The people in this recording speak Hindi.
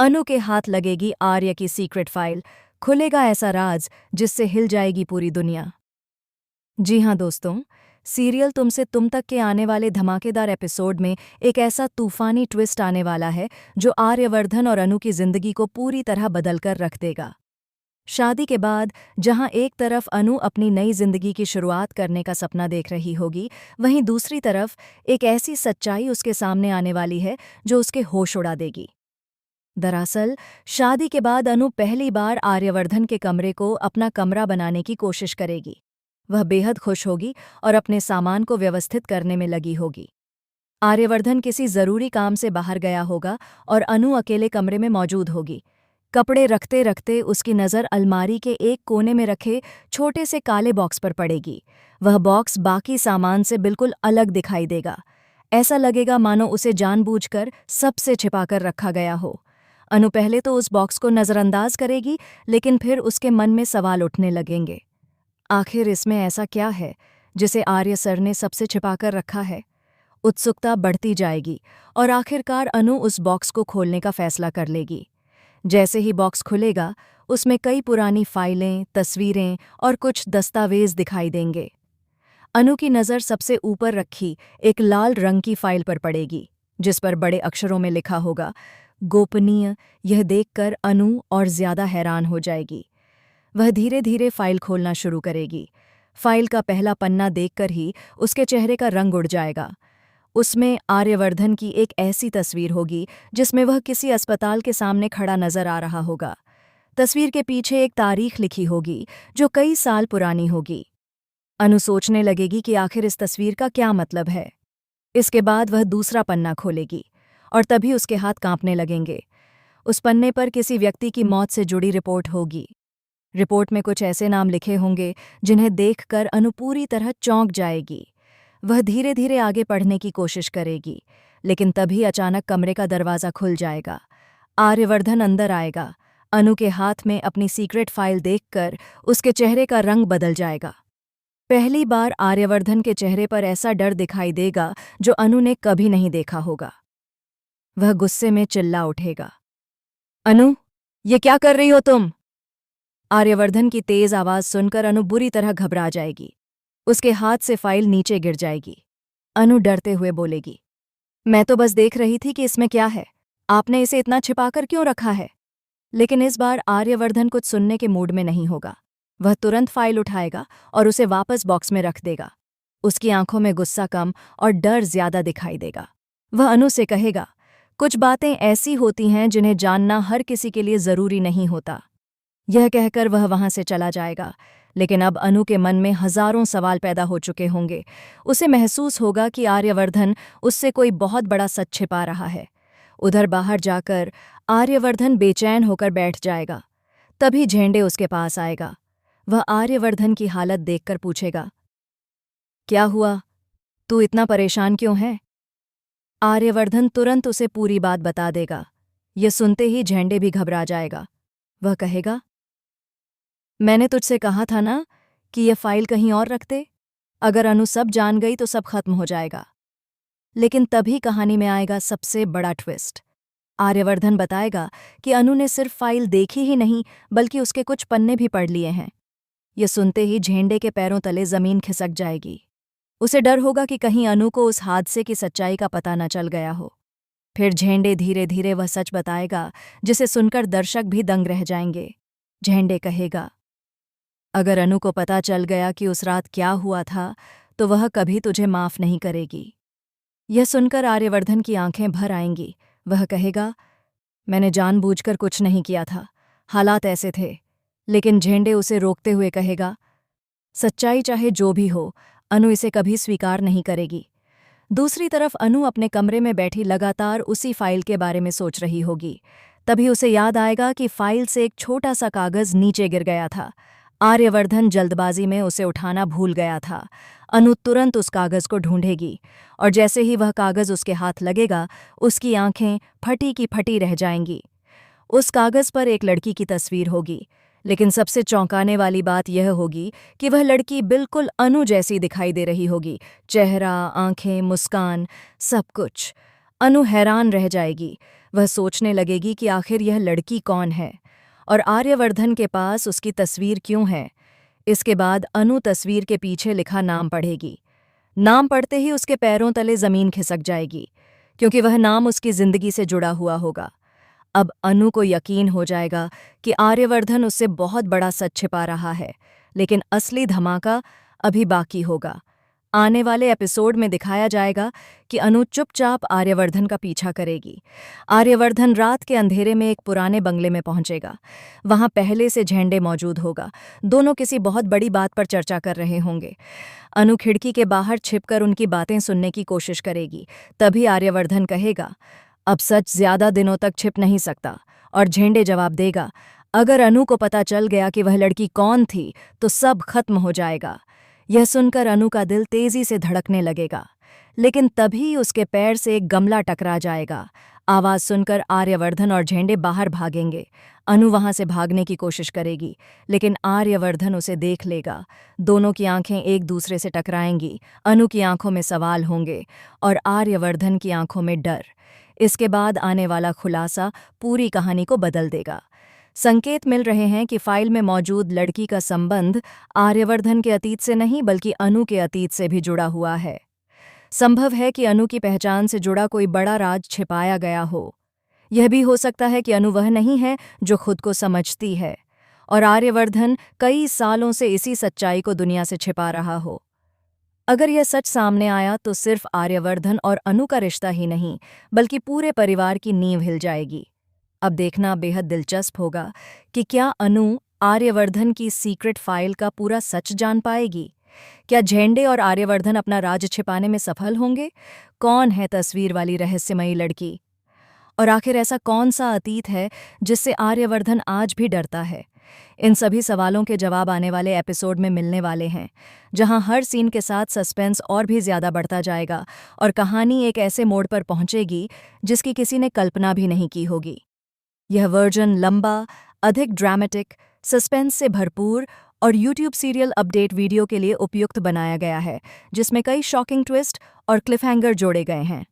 अनु के हाथ लगेगी आर्य की सीक्रेट फाइल। खुलेगा ऐसा राज जिससे हिल जाएगी पूरी दुनिया। जी हाँ दोस्तों, सीरियल तुमसे तुम तक के आने वाले धमाकेदार एपिसोड में एक ऐसा तूफानी ट्विस्ट आने वाला है जो आर्यवर्धन और अनु की जिंदगी को पूरी तरह बदलकर रख देगा। शादी के बाद जहां एक तरफ अनु अपनी नई जिंदगी की शुरुआत करने का सपना देख रही होगी, वहीं दूसरी तरफ एक ऐसी सच्चाई उसके सामने आने वाली है जो उसके होश उड़ा देगी। दरअसल शादी के बाद अनु पहली बार आर्यवर्धन के कमरे को अपना कमरा बनाने की कोशिश करेगी। वह बेहद खुश होगी और अपने सामान को व्यवस्थित करने में लगी होगी। आर्यवर्धन किसी जरूरी काम से बाहर गया होगा और अनु अकेले कमरे में मौजूद होगी। कपड़े रखते रखते उसकी नज़र अलमारी के एक कोने में रखे छोटे से काले बॉक्स पर पड़ेगी। वह बॉक्स बाकी सामान से बिल्कुल अलग दिखाई देगा। ऐसा लगेगा मानो उसे जानबूझकर सबसे छिपाकर रखा गया हो। अनु पहले तो उस बॉक्स को नज़रअंदाज करेगी, लेकिन फिर उसके मन में सवाल उठने लगेंगे। आखिर इसमें ऐसा क्या है जिसे आर्य सर ने सबसे छिपाकर रखा है? उत्सुकता बढ़ती जाएगी और आखिरकार अनु उस बॉक्स को खोलने का फैसला कर लेगी। जैसे ही बॉक्स खुलेगा, उसमें कई पुरानी फाइलें, तस्वीरें और कुछ दस्तावेज दिखाई देंगे। अनु की नज़र सबसे ऊपर रखी एक लाल रंग की फाइल पर पड़ेगी, जिस पर बड़े अक्षरों में लिखा होगा गोपनीय। यह देखकर अनु और ज्यादा हैरान हो जाएगी। वह धीरे धीरे फाइल खोलना शुरू करेगी। फाइल का पहला पन्ना देखकर ही उसके चेहरे का रंग उड़ जाएगा। उसमें आर्यवर्धन की एक ऐसी तस्वीर होगी जिसमें वह किसी अस्पताल के सामने खड़ा नजर आ रहा होगा। तस्वीर के पीछे एक तारीख लिखी होगी जो कई साल पुरानी होगी। अनु सोचने लगेगी कि आखिर इस तस्वीर का क्या मतलब है। इसके बाद वह दूसरा पन्ना खोलेगी और तभी उसके हाथ कांपने लगेंगे। उस पन्ने पर किसी व्यक्ति की मौत से जुड़ी रिपोर्ट होगी। रिपोर्ट में कुछ ऐसे नाम लिखे होंगे जिन्हें देखकर अनु पूरी तरह चौंक जाएगी। वह धीरे धीरे आगे पढ़ने की कोशिश करेगी, लेकिन तभी अचानक कमरे का दरवाज़ा खुल जाएगा। आर्यवर्धन अंदर आएगा। अनु के हाथ में अपनी सीक्रेट फाइल देखकर उसके चेहरे का रंग बदल जाएगा। पहली बार आर्यवर्धन के चेहरे पर ऐसा डर दिखाई देगा जो अनु ने कभी नहीं देखा होगा। वह गुस्से में चिल्ला उठेगा, अनु, ये क्या कर रही हो तुम? आर्यवर्धन की तेज आवाज सुनकर अनु बुरी तरह घबरा जाएगी। उसके हाथ से फाइल नीचे गिर जाएगी। अनु डरते हुए बोलेगी, मैं तो बस देख रही थी कि इसमें क्या है। आपने इसे इतना छिपाकर क्यों रखा है? लेकिन इस बार आर्यवर्धन कुछ सुनने के मूड में नहीं होगा। वह तुरंत फाइल उठाएगा और उसे वापस बॉक्स में रख देगा। उसकी आंखों में गुस्सा कम और डर ज्यादा दिखाई देगा। वह अनु से कहेगा, कुछ बातें ऐसी होती हैं जिन्हें जानना हर किसी के लिए जरूरी नहीं होता। यह कहकर वह वहां से चला जाएगा। लेकिन अब अनु के मन में हजारों सवाल पैदा हो चुके होंगे। उसे महसूस होगा कि आर्यवर्धन उससे कोई बहुत बड़ा सच छिपा रहा है। उधर बाहर जाकर आर्यवर्धन बेचैन होकर बैठ जाएगा। तभी झेंडे उसके पास आएगा। वह आर्यवर्धन की हालत देखकर पूछेगा, क्या हुआ? तू इतना परेशान क्यों है? आर्यवर्धन तुरंत उसे पूरी बात बता देगा। यह सुनते ही झेंडे भी घबरा जाएगा। वह कहेगा, मैंने तुझसे कहा था ना कि यह फाइल कहीं और रख दे। अगर अनु सब जान गई तो सब खत्म हो जाएगा। लेकिन तभी कहानी में आएगा सबसे बड़ा ट्विस्ट। आर्यवर्धन बताएगा कि अनु ने सिर्फ फाइल देखी ही नहीं, बल्कि उसके कुछ पन्ने भी पढ़ लिए हैं। यह सुनते ही झेंडे के पैरों तले जमीन खिसक जाएगी। उसे डर होगा कि कहीं अनु को उस हादसे की सच्चाई का पता न चल गया हो। फिर झेंडे धीरे धीरे वह सच बताएगा जिसे सुनकर दर्शक भी दंग रह जाएंगे। झेंडे कहेगा, अगर अनु को पता चल गया कि उस रात क्या हुआ था तो वह कभी तुझे माफ नहीं करेगी। यह सुनकर आर्यवर्धन की आंखें भर आएंगी। वह कहेगा, मैंने जानबूझकर कुछ नहीं किया था, हालात ऐसे थे। लेकिन झेंडे उसे रोकते हुए कहेगा, सच्चाई चाहे जो भी हो, अनु इसे कभी स्वीकार नहीं करेगी। दूसरी तरफ अनु अपने कमरे में बैठी लगातार उसी फाइल के बारे में सोच रही होगी। तभी उसे याद आएगा कि फाइल से एक छोटा सा कागज नीचे गिर गया था। आर्यवर्धन जल्दबाजी में उसे उठाना भूल गया था। अनु तुरंत उस कागज को ढूंढेगी और जैसे ही वह कागज उसके हाथ लगेगा, उसकी आंखें फटी की फटी रह जाएंगी। उस कागज पर एक लड़की की तस्वीर होगी, लेकिन सबसे चौंकाने वाली बात यह होगी कि वह लड़की बिल्कुल अनु जैसी दिखाई दे रही होगी। चेहरा, आंखें, मुस्कान, सब कुछ। अनु हैरान रह जाएगी। वह सोचने लगेगी कि आखिर यह लड़की कौन है और आर्यवर्धन के पास उसकी तस्वीर क्यों है। इसके बाद अनु तस्वीर के पीछे लिखा नाम पढ़ेगी। नाम पढ़ते ही उसके पैरों तले जमीन खिसक जाएगी, क्योंकि वह नाम उसकी जिंदगी से जुड़ा हुआ होगा। अब अनु को यकीन हो जाएगा कि आर्यवर्धन उससे बहुत बड़ा सच छिपा रहा है, लेकिन असली धमाका अभी बाकी होगा। आने वाले एपिसोड में दिखाया जाएगा कि अनु चुपचाप आर्यवर्धन का पीछा करेगी। आर्यवर्धन रात के अंधेरे में एक पुराने बंगले में पहुंचेगा। वहां पहले से झंडे मौजूद होगा। दोनों किसी बहुत बड़ी बात पर चर्चा कर रहे होंगे। अनु खिड़की के बाहर छिपकर उनकी बातें सुनने की कोशिश करेगी। तभी आर्यवर्धन कहेगा, अब सच ज्यादा दिनों तक छिप नहीं सकता। और झेंडे जवाब देगा, अगर अनु को पता चल गया कि वह लड़की कौन थी तो सब खत्म हो जाएगा। यह सुनकर अनु का दिल तेजी से धड़कने लगेगा, लेकिन तभी उसके पैर से एक गमला टकरा जाएगा। आवाज सुनकर आर्यवर्धन और झेंडे बाहर भागेंगे। अनु वहां से भागने की कोशिश करेगी, लेकिन आर्यवर्धन उसे देख लेगा। दोनों की आंखें एक दूसरे से टकराएंगी। अनु की आंखों में सवाल होंगे और आर्यवर्धन की आंखों में डर। इसके बाद आने वाला खुलासा पूरी कहानी को बदल देगा। संकेत मिल रहे हैं कि फाइल में मौजूद लड़की का संबंध आर्यवर्धन के अतीत से नहीं बल्कि अनु के अतीत से भी जुड़ा हुआ है। संभव है कि अनु की पहचान से जुड़ा कोई बड़ा राज छिपाया गया हो। यह भी हो सकता है कि अनु वह नहीं है जो खुद को समझती है, और आर्यवर्धन कई सालों से इसी सच्चाई को दुनिया से छिपा रहा हो। अगर यह सच सामने आया तो सिर्फ आर्यवर्धन और अनु का रिश्ता ही नहीं बल्कि पूरे परिवार की नींव हिल जाएगी। अब देखना बेहद दिलचस्प होगा कि क्या अनु आर्यवर्धन की सीक्रेट फाइल का पूरा सच जान पाएगी। क्या झेंडे और आर्यवर्धन अपना राज छिपाने में सफल होंगे? कौन है तस्वीर वाली रहस्यमयी लड़की? और आखिर ऐसा कौन सा अतीत है जिससे आर्यवर्धन आज भी डरता है? इन सभी सवालों के जवाब आने वाले एपिसोड में मिलने वाले हैं, जहां हर सीन के साथ सस्पेंस और भी ज्यादा बढ़ता जाएगा और कहानी एक ऐसे मोड़ पर पहुंचेगी जिसकी किसी ने कल्पना भी नहीं की होगी। यह वर्जन लंबा, अधिक ड्रामेटिक, सस्पेंस से भरपूर और YouTube सीरियल अपडेट वीडियो के लिए उपयुक्त बनाया गया है, जिसमें कई शॉकिंग ट्विस्ट और क्लिफहैंगर जोड़े गए हैं।